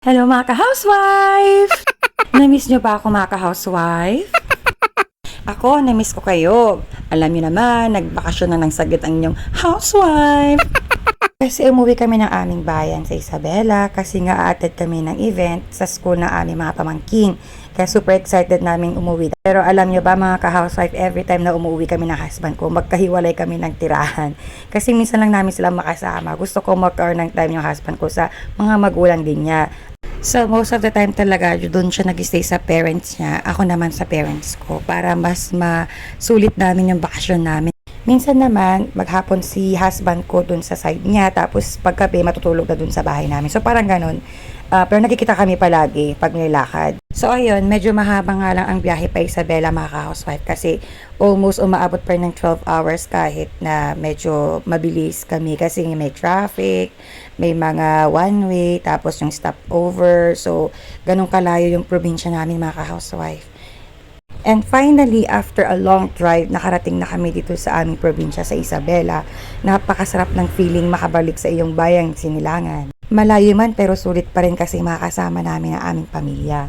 Hello mga ka-housewife! Na-miss nyo ba ako mga ka-housewife? Ako, na-miss ko kayo. Alam nyo naman, nagbakasyon na ng saglit ang inyong housewife. Kasi umuwi kami ng aming bayan sa Isabela kasi nga aattend kami ng event sa school ng aming mga pamangkin. Kaya super excited namin umuwi. Pero alam nyo ba mga ka-housewife, every time na umuwi kami ng husband ko, magkahiwalay kami ng tirahan. Kasi minsan lang namin sila makasama. Gusto ko magkaroon ng time yung husband ko sa mga magulang din niya. So, most of the time talaga, doon siya nag-stay sa parents niya. Ako naman sa parents ko para mas masulit namin yung bakasyon namin. Minsan naman, maghapon si husband ko doon sa side niya. Tapos paggabi, matutulog na doon sa bahay namin. So, parang ganun. Pero nakikita kami palagi pag nilakad. So, ayun, medyo mahaba nga lang ang biyahe pa Isabela mga ka-housewife kasi almost umaabot pa ng 12 hours kahit na medyo mabilis kami kasi may traffic, may mga one way, tapos yung stopover. So, ganun kalayo yung probinsya namin mga ka-housewife. And finally, after a long drive, nakarating na kami dito sa aming probinsya sa Isabela. Napakasarap ng feeling makabalik sa iyong bayang Sinilangan. Malayo man pero sulit pa rin kasi makasama namin ang aming pamilya.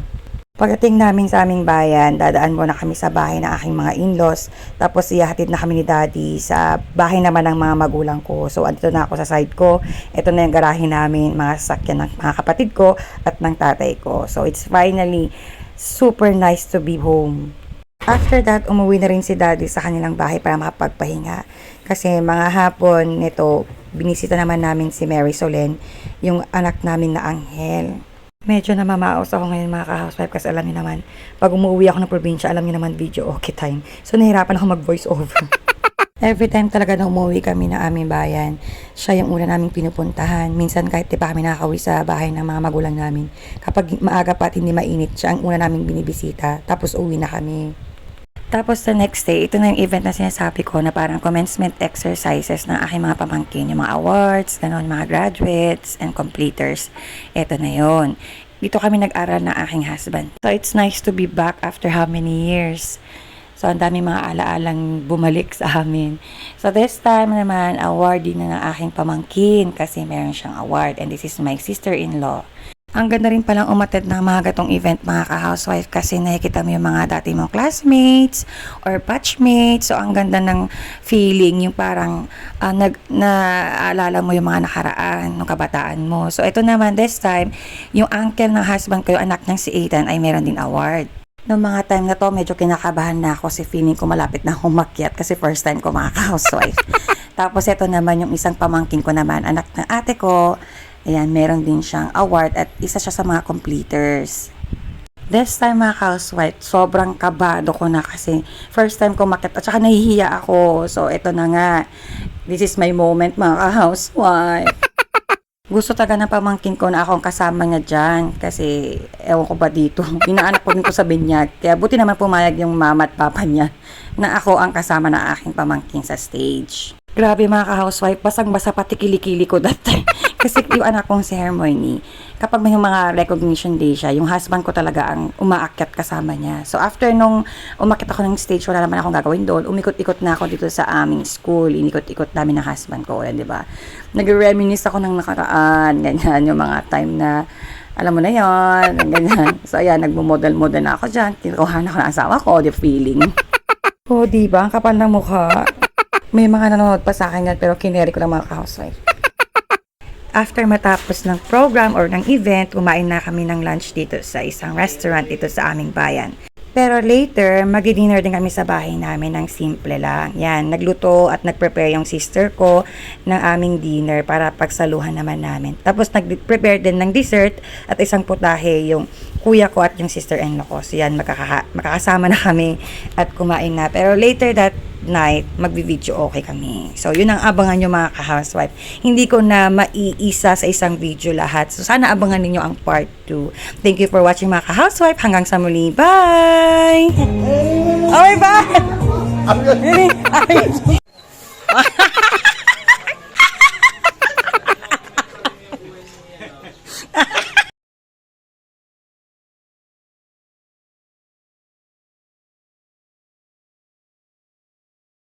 Pagdating namin sa aming bayan, dadaan muna kami sa bahay ng aking mga in-laws. Tapos ihahatid na kami ni Daddy sa bahay naman ng mga magulang ko. So, andito na ako sa side ko. Ito na yung garahe namin, mga sasakyan ng mga kapatid ko at ng tatay ko. So, it's finally super nice to be home. After that, umuwi na rin si Daddy sa kanilang bahay para makapagpahinga. Kasi mga hapon nito, binisita naman namin si Mary Solen, yung anak namin na Anghel. Medyo namamaos ako ngayon mga ka-housewife kasi alam niyo naman, pag umuwi ako ng probinsya, alam niyo naman video okay time. So nahirapan ako mag-voice over. Every time talaga na umuwi kami ng aming bayan, siya yung una naming pinupuntahan. Minsan kahit di pa kami nakakauwi sa bahay ng mga magulang namin, kapag maaga pa at hindi mainit, siya ang una naming binibisita. Tapos uwi na kami. Tapos the next day, ito na yung event na sinasabi ko na parang commencement exercises ng aking mga pamangkin. Yung mga awards, ganon, mga graduates and completers. Ito na yon. Dito kami nag-aral ng aking husband. So it's nice to be back after how many years. So ang dami mga alaalang bumalik sa amin. So this time naman, awardee na ng aking pamangkin kasi meron siyang award. And this is my sister-in-law. Ang ganda rin palang umattend ng mga gatong event mga ka-housewife kasi nakikita mo yung mga dati mong classmates or batchmates. So, ang ganda ng feeling, yung parang naalala mo yung mga nakaraan, ng kabataan mo. So, ito naman this time, yung uncle ng husband ko, yung anak niyang si Ethan, ay meron din award. Noong mga time na to, medyo kinakabahan na ako kasi feeling ko malapit na akong makyat kasi first time ko mga ka-housewife. Tapos, ito naman yung isang pamangkin ko naman, anak ng ate ko. Ayan, meron din siyang award at isa siya sa mga completers. This time mga housewife, sobrang kabado ko na kasi first time ko makita at saka nahihiya ako. So, ito na nga. This is my moment mga housewife. Gusto talaga ng pamangkin ko na akong kasama niya dyan kasi ewan ko ba dito. Pinaanak ko din ko sa binyag. Kaya buti naman pumayag yung mama at papa niya na ako ang kasama ng aking pamangkin sa stage. Grabe mga ka-housewife, basang-basa pati kilikili ko dati. Kasi yung anak kong si Hermione, kapag may mga recognition day siya, yung husband ko talaga ang umaakyat kasama niya. So after nung umakyat ako ng stage, wala naman akong gagawin doon. Umikot-ikot na ako dito sa aming school. Inikot-ikot namin ng husband ko. Yan, di ba? Nag-reminisce ako ng nakaraan. Ganyan, yung mga time na, alam mo na yon, ganyan. So ayan, nagmo-model-model na ako dyan. Tinukuhan ako ng asawa ko, the feeling. Oh, di ba? Ang kapal ng mukha. May mga nanonood pa sa akin yan, pero kineri ko ng mga ka-housewife. After matapos ng program or ng event, kumain na kami ng lunch dito sa isang restaurant dito sa aming bayan. Pero later, mag-dinner din kami sa bahay namin ng simple lang. Yan, nagluto at nag-prepare yung sister ko ng aming dinner para pagsaluhan naman namin. Tapos nag-prepare din ng dessert at isang putahe yung kuya ko at yung sister-in-law ko. So yan, makakasama na kami at kumain na. Pero later that night, magbi-video okay kami. So, yun ang abangan nyo mga ka-housewife. Hindi ko na maiisa sa isang video lahat. So, sana abangan ninyo ang part 2. Thank you for watching mga ka-housewife. Hanggang sa muli. Bye! Okay, bye!